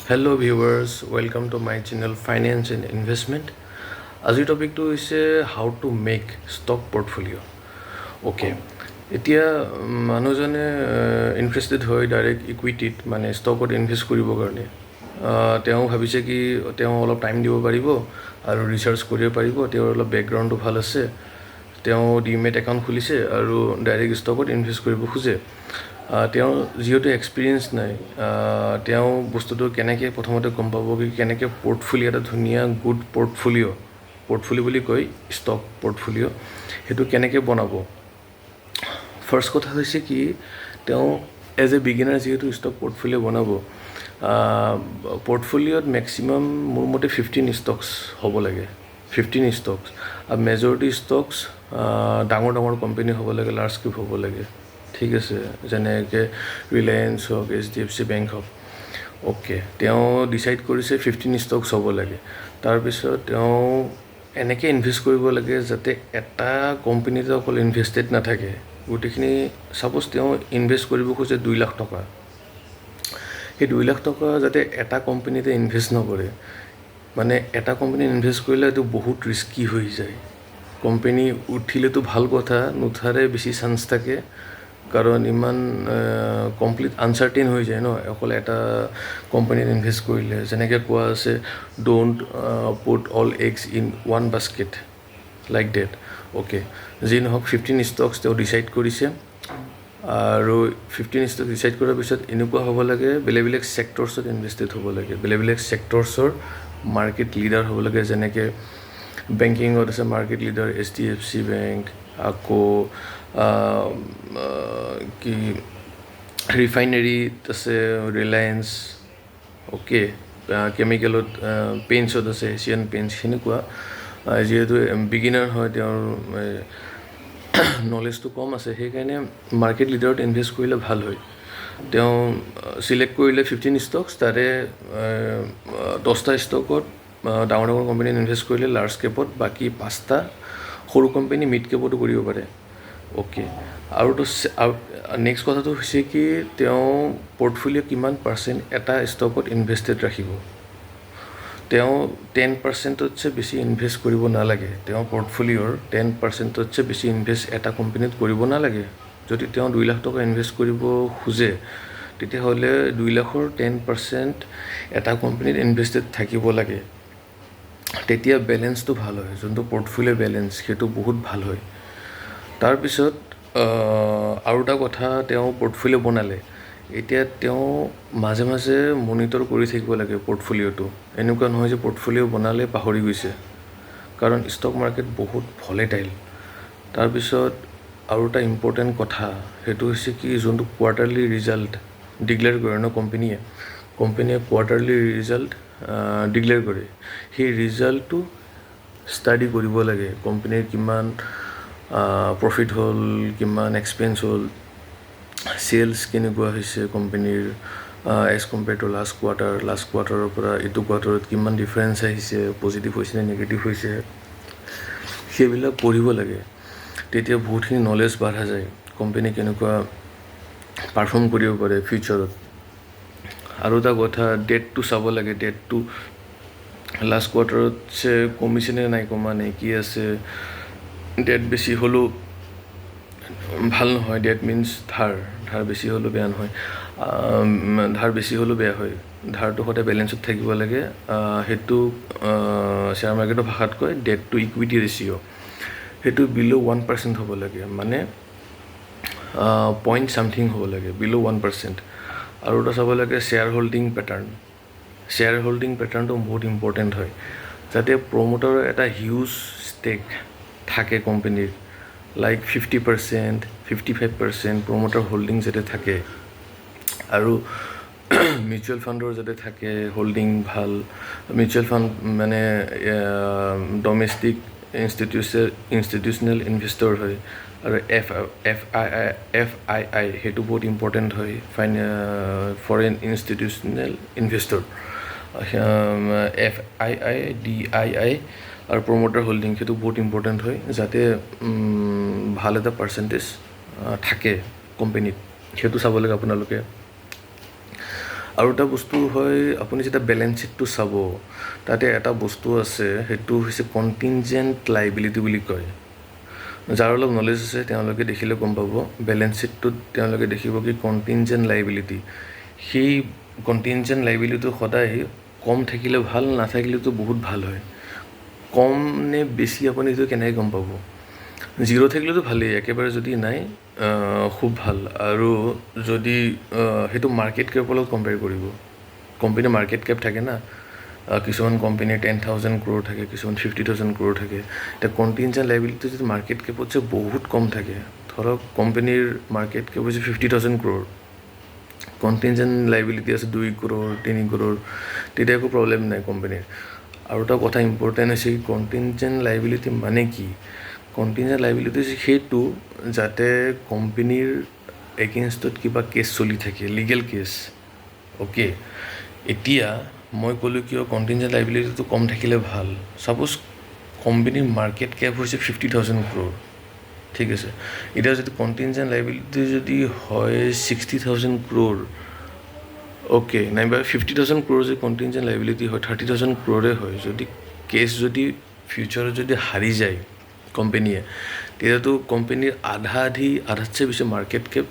Hello viewers, welcome to my channel Finance and Investment. Azir topic to is how to make stock portfolio. Okay. এতিয়া মানুহজনে interested হয় direct ইকুইটিত মানে ষ্টকত invest কৰিবৰ কাৰণে তেওঁ ভাবিছে কি তেওঁ অলপ টাইম দিব পাৰিব আৰু ৰিচাৰ্চ কৰিব পাৰিব তেওঁৰ অলপ বেকগ্ৰাউণ্ডটো ভাল আছে তেওঁ ডিমেট একাউণ্ট খুলিছে আৰু ডাইৰেক্ট ষ্টকত ইনভেষ্ট কৰিব খোজে তেওঁ যিহেতু এক্সপিৰিয়েঞ্চ নাই তেওঁ বস্তুটো কেনেকৈ প্ৰথমতে গম পাব কি কেনেকৈ পৰ্টফলিঅ' এটা ধুনীয়া গুড পৰ্টফলিঅ' বুলি কয় ষ্টক পৰ্টফলিঅ' সেইটো কেনেকৈ বনাব ফাৰ্ষ্ট কথা হৈছে কি তেওঁ এজ এ বিগিনাৰ যিহেতু ষ্টক পৰ্টফলিঅ' বনাব পৰ্টফলিঅ'ত মেক্সিমাম মোৰ মতে 15 ষ্টকছ হ'ব লাগে 15 ষ্টকছ আৰু মেজৰিটি ষ্টকছ ডাঙৰ ডাঙৰ কোম্পানী হ'ব লাগে লাৰ্জ কেপ হ'ব লাগে ঠিক আছে যেনেকৈ ৰিলায়েন্স হওক HDFC বেংক হওক অ'কে তেওঁ ডিচাইড কৰিছে 15 ষ্টকছ হ'ব লাগে তাৰপিছত তেওঁ এনেকৈ ইনভেষ্ট কৰিব লাগে যাতে এটা কোম্পানীতে অকল ইনভেষ্টেড নাথাকে গোটেইখিনি ছাপ'জ তেওঁ ইনভেষ্ট কৰিব খোজে 2 লাখ টকা সেই 2 লাখ টকা যাতে এটা কোম্পানীতে ইনভেষ্ট নকৰে মানে এটা কোম্পানী ইনভেষ্ট কৰিলে এইটো বহুত ৰিস্কি হৈ যায় কোম্পানী উঠিলেতো ভাল কথা নুঠাৰে বেছি চান্স থাকে কাৰণ ইমান কমপ্লিট আনচাৰ্টেইন হৈ যায় ন অকল এটা কোম্পানীত ইনভেষ্ট কৰিলে যেনেকৈ কোৱা আছে don't put all eggs in one basket like that okay যি নহওক 15 ষ্টকছ তেওঁ ডিচাইড কৰিছে আৰু 15 ষ্টক ডিচাইড কৰাৰ পিছত এনেকুৱা হ'ব লাগে বেলেগ বেলেগ ছেক্টৰছত ইনভেষ্টেড হ'ব লাগে বেলেগ বেলেগ ছেক্টৰছৰ মাৰ্কেট লিডাৰ হ'ব লাগে যেনেকৈ বেংকিঙত আছে মাৰ্কেট লিডাৰ HDFC বেংক আকৌ কি ৰিফাইনেৰীত আছে ৰিলায়েন্স অ'কে কেমিকেলত পেইণ্টছত আছে এছিয়ান পেইণ্টছ সেনেকুৱা যিহেতু বিগিনাৰ হয় তেওঁৰ নলেজটো কম আছে সেইকাৰণে মাৰ্কেট লিডাৰত ইনভেষ্ট কৰিলে ভাল হয় তেওঁ চিলেক্ট কৰিলে 15 ষ্টকছ তাৰে 10টা ষ্টকত ডাঙৰ ডাঙৰ কোম্পানীত ইনভেষ্ট কৰিলে লাৰ্জ কেপত বাকী 5টা সৰু কোম্পানী মিড কেপতো কৰিব পাৰে অ'কে আৰুতো নেক্সট কথাটো হৈছে কি তেওঁ পৰ্টফলিঅ' কিমান পাৰ্চেণ্ট এটা ষ্টকত ইনভেষ্টেড ৰাখিব তেওঁ 10%তকৈ বেছি ইনভেষ্ট কৰিব নালাগে তেওঁ পৰ্টফলিঅ'ৰ 10%তকৈ বেছি ইনভেষ্ট এটা কোম্পানীত কৰিব নালাগে যদি তেওঁ 2 লাখ টকা ইনভেষ্ট কৰিব খোজে তেতিয়াহ'লে 2 লাখৰ 10% এটা কোম্পানীত ইনভেষ্টেড থাকিব লাগে তেতিয়া বেলেঞ্চটো ভাল হয় যোনটো পৰ্টফলিঅ' বেলেঞ্চ সেইটো বহুত ভাল হয় তাৰপিছত আৰু এটা কথা তেওঁ পৰ্টফলিঅ' বনালে এতিয়া তেওঁ মাজে মাজে মনিটৰ কৰি থাকিব লাগে পৰ্টফলিঅ'টো এনেকুৱা নহয় যে পৰ্টফলিঅ' বনালে পাহৰি গৈছে কাৰণ ষ্টক মাৰ্কেট বহুত ভলেটাইল তাৰপিছত আৰু এটা ইম্পৰ্টেণ্ট কথা সেইটো হৈছে কি যোনটো কোৱাৰ্টাৰলি ৰিজাল্ট ডিক্লেয়াৰ কৰে ন কোম্পানীয়ে কোৱাৰ্টাৰলি ৰিজাল্ট ডিক্লেয়াৰ কৰে সেই ৰিজাল্টটো ষ্টাডি কৰিব লাগে কোম্পানীৰ কিমান প্ৰফিট হ'ল কিমান এক্সপেঞ্চ হ'ল চেলছ কেনেকুৱা হৈছে কোম্পানীৰ এজ কম্পেয়াৰ টু লাষ্ট কোৱাৰ্টাৰৰ পৰা এইটো কোৱাৰ্টাৰত কিমান ডিফাৰেঞ্চ আহিছে পজিটিভ হৈছে নে নিগেটিভ হৈছে সেইবিলাক পঢ়িব লাগে তেতিয়া বহুতখিনি নলেজ বাঢ়া যায় কোম্পানী কেনেকুৱা পাৰফৰ্ম কৰিব পাৰে ফিউচাৰত আৰু এটা কথা ডেটটো চাব লাগে ডেটটো লাষ্ট কোৱাৰ্টাৰত কমিছেনে নাই কমা নে কি আছে ডেট বেছি হ'লেও ভাল নহয় ডেট মিনছ ধাৰ বেছি হ'লেও বেয়া নহয় ধাৰ বেছি হ'লেও বেয়া হয় ধাৰটো সদায় বেলেঞ্চত থাকিব লাগে সেইটো শ্বেয়াৰ মাৰ্কেটৰ ভাষাত কয় ডেট টু ইকুইটি ৰেচিঅ' সেইটো বিল' 1% হ'ব লাগে মানে পইণ্ট চামথিং হ'ব লাগে বিল' 1% আৰু এটা চাব লাগে শ্বেয়াৰ হোল্ডিং পেটাৰ্ণটো বহুত ইম্পৰ্টেণ্ট হয় যাতে প্ৰমোটাৰৰ এটা হিউজ ষ্টেক থাকে কোম্পানীৰ লাইক 50% 55% প্ৰমোটাৰ হোল্ডিং যাতে থাকে আৰু মিউচুৱেল ফাণ্ডৰ যাতে থাকে হোল্ডিং ভাল মিউচুৱেল ফাণ্ড মানে ডমেষ্টিক ইনষ্টিটিউচনেল ইনভেষ্টৰ হয় আৰু FII সেইটো বহুত ইম্পৰ্টেণ্ট হয় foreign institutional investor FII DII আৰু প্ৰমোটাৰ হোল্ডিং সেইটো বহুত ইম্পৰ্টেণ্ট হয় যাতে ভাল এটা পাৰ্চেণ্টেজ থাকে কোম্পানীত সেইটো চাব লাগে আপোনালোকে আৰু এটা বস্তু হয় আপুনি যেতিয়া বেলেঞ্চ শ্বীটটো চাব তাতে এটা বস্তু আছে সেইটো হৈছে কণ্টিনজেণ্ট লাইবিলিটি বুলি কয় যাৰ অলপ নলেজ আছে তেওঁলোকে দেখিলে গম পাব বেলেঞ্চ শ্বীটটোত তেওঁলোকে দেখিব কি কণ্টিনজেণ্ট লাইবিলিটি সেই কণ্টিনজেণ্ট লাইবিলিটিটো সদায় কম থাকিলে ভাল নাথাকিলেতো বহুত ভাল হয় কম নে বেছি আপুনি এইটো কেনেকৈ গম পাব জিৰ' থাকিলেতো ভালেই একেবাৰে যদি নাই খুব ভাল আৰু যদি সেইটো মাৰ্কেট কেপৰ লগত কম্পেয়াৰ কৰিব কোম্পানীৰ মাৰ্কেট কেপ থাকে না কিছুমান কোম্পানীৰ 10,000 crore থাকে কিছুমান 50,000 crore থাকে এতিয়া কণ্টিনজেণ্ট লাইবিলিটি যদি মাৰ্কেট কেপতছে বহুত কম থাকে ধৰক কোম্পানীৰ মাৰ্কেট কেপ হৈছে 50,000 crore কণ্টিনজেণ্ট লাইবিলিটি আছে 2 crore 3 crore তেতিয়া একো প্ৰব্লেম নাই কোম্পানীৰ আৰু এটা কথা ইম্পৰ্টেণ্ট হৈছে কণ্টিনজেণ্ট লাইবিলিটি মানে কি কণ্টিনজেণ্ট লাইবিলিটি সেইটো যাতে কোম্পানীৰ এগেইনষ্টত কিবা কেছ চলি থাকে লিগেল কেছ অ'কে এতিয়া মই ক'লোঁ কিয় কণ্টিনজেণ্ট লাইবিলিটিটো কম থাকিলে ভাল ছাপ'জ কোম্পানীৰ মাৰ্কেট কেপ হৈছে 50,000 crore ঠিক আছে এতিয়া যদি কণ্টিনজেণ্ট লাইবিলিটি যদি হয় 60,000 crore অ'কে নাইবা 50,000 crore যদি কণ্টিনজেণ্ট লাইবিলিটি হয় 30,000 crore হয় যদি কেছ যদি ফিউচাৰত যদি হাৰি যায় কোম্পানীয়ে তেতিয়াতো কোম্পানীৰ আধাতছে বেছি মাৰ্কেট কেপ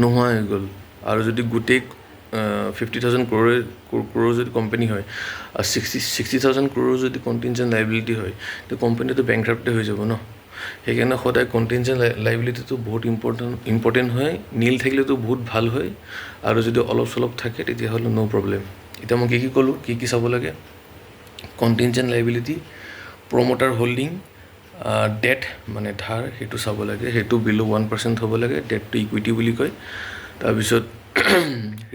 নোহোৱা হৈ গ'ল আৰু যদি গোটেই 50,000 crore যদি কোম্পানী হয় আৰু 60,000 crore যদি কণ্টিনজেণ্ট লাইবিলিটি হয় তেতিয়া কোম্পানীটো বেংক্ৰাপ্টে হৈ যাব ন সেইকাৰণে সদায় কণ্টিনজেণ্ট লাইবিলিটিটো বহুত ইম্পৰ্টেণ্ট হয় নীল থাকিলেতো বহুত ভাল হয় আৰু যদি অলপ চলপ থাকে তেতিয়াহ'লে ন' প্ৰব্লেম এতিয়া মই কি ক'লোঁ কি চাব লাগে কণ্টিনজেণ্ট লাইবিলিটি প্ৰমোটাৰ হোল্ডিং ডেট মানে ধাৰ সেইটো চাব লাগে সেইটো বিল' 1% হ'ব লাগে ডেটটো ইকুইটি বুলি কয় তাৰপিছত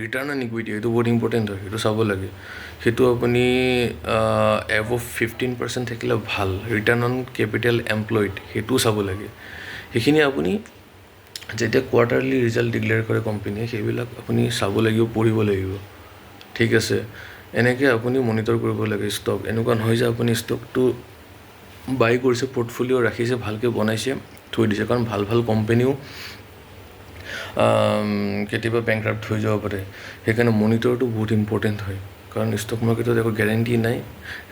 ৰিটাৰ্ণ অন ইকুইটি সেইটো বহুত ইম্পৰ্টেণ্ট হয় সেইটো চাব লাগে সেইটো আপুনি এবভ 15% থাকিলে ভাল ৰিটাৰ্ণ অন কেপিটেল এমপ্লয়ড সেইটোও চাব লাগে সেইখিনি আপুনি যেতিয়া কোৱাৰ্টাৰলি ৰিজাল্ট ডিক্লেয়াৰ কৰে কোম্পানীয়ে সেইবিলাক আপুনি চাব লাগিব পঢ়িব লাগিব ঠিক আছে এনেকৈ আপুনি মনিটৰ কৰিব লাগে ষ্টক এনেকুৱা নহয় যে আপুনি ষ্টকটো বাই কৰিছে পৰ্টফলিঅ' ৰাখিছে ভালকৈ বনাইছে থৈ দিছে কাৰণ ভাল কোম্পানীও কেতিয়াবা বেংক্ৰাপ্ট হৈ যাব পাৰে সেইকাৰণে মনিটৰটো বহুত ইম্পৰ্টেণ্ট হয় কাৰণ ষ্টক মাৰ্কেটত একো গেৰেণ্টি নাই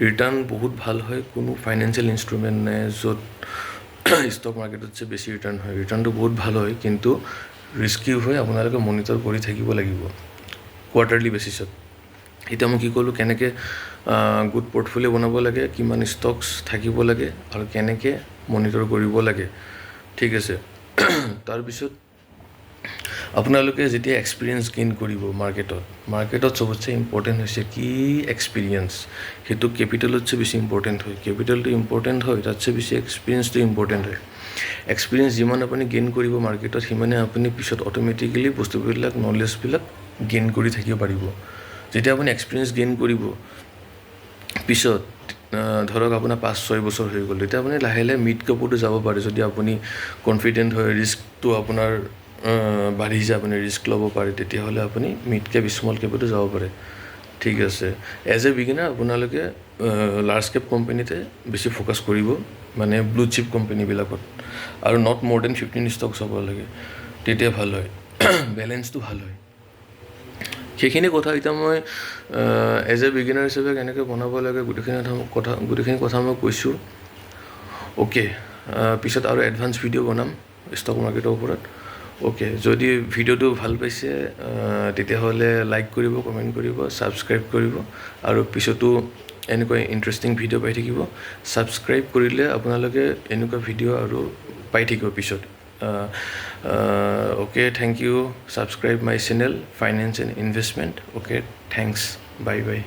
ৰিটাৰ্ণ বহুত ভাল হয় কোনো ফাইনেন্সিয়েল ইনষ্ট্ৰুমেণ্ট নাই য'ত ষ্টক মাৰ্কেটতছে বেছি ৰিটাৰ্ণ হয় ৰিটাৰ্ণটো বহুত ভাল হয় কিন্তু ৰিস্কিও হয় আপোনালোকে মনিটৰ কৰি থাকিব লাগিব কোৱাৰ্টাৰলি বেচিছত এতিয়া মই কি ক'লোঁ কেনেকৈ গুড পৰ্টফলিঅ' বনাব লাগে কিমান ষ্টকছ থাকিব লাগে আৰু কেনেকৈ মনিটৰ কৰিব লাগে ঠিক আছে তাৰপিছত আপোনালোকে যেতিয়া এক্সপিৰিয়েঞ্চ গেইন কৰিব মাৰ্কেটত চবতছে ইম্পৰ্টেণ্ট হৈছে কি এক্সপিৰিয়েঞ্চ সেইটো কেপিটেলতছে বেছি ইম্পৰ্টেণ্ট হয় কেপিটেলটো ইম্পৰ্টেণ্ট হয় তাতছে বেছি এক্সপিৰিয়েঞ্চটো ইম্পৰ্টেণ্ট হয় এক্সপিৰিয়েঞ্চ যিমান আপুনি গেইন কৰিব মাৰ্কেটত সিমানে আপুনি পিছত অট'মেটিকেলি বস্তুবিলাক নলেজবিলাক গেইন কৰি থাকিব পাৰিব যেতিয়া আপুনি এক্সপিৰিয়েঞ্চ গেইন কৰিব পিছত ধৰক আপোনাৰ 5-6 বছৰ হৈ গ'ল তেতিয়া আপুনি লাহে মিড কেপতো যাব পাৰে যদি আপুনি কনফিডেণ্ট হয় ৰিস্কটো আপোনাৰ বাঢ়ি যায় আপুনি ৰিস্ক ল'ব পাৰে তেতিয়াহ'লে আপুনি মিড কেপ স্মল কেপতো যাব পাৰে ঠিক আছে এজ এ বিগিনাৰ আপোনালোকে লাৰ্জ কেপ কোম্পানীতে বেছি ফ'কাছ কৰিব মানে ব্লু চিপ কোম্পানীবিলাকত আৰু নট মোৰ দেন 15 ষ্টক চাব লাগে তেতিয়া ভাল হয় বেলেঞ্চটো ভাল হয় সেইখিনি কথা এতিয়া মই এজ এ বিগিনাৰ হিচাপে কেনেকৈ বনাব লাগে গোটেইখিনি কথা মই কৈছোঁ অ'কে পিছত আৰু এডভান্স ভিডিঅ' বনাম ষ্টক মাৰ্কেটৰ ওপৰত অ'কে যদি ভিডিঅ'টো ভাল পাইছে তেতিয়াহ'লে লাইক কৰিব কমেণ্ট কৰিব ছাবস্ক্ৰাইব কৰিব আৰু পিছতো এনেকুৱা ইণ্টাৰেষ্টিং ভিডিঅ' পাই থাকিব ছাবস্ক্ৰাইব কৰিলে আপোনালোকে এনেকুৱা ভিডিঅ' আৰু পাই থাকিব পিছত okay thank you subscribe my channel finance and investment okay thanks by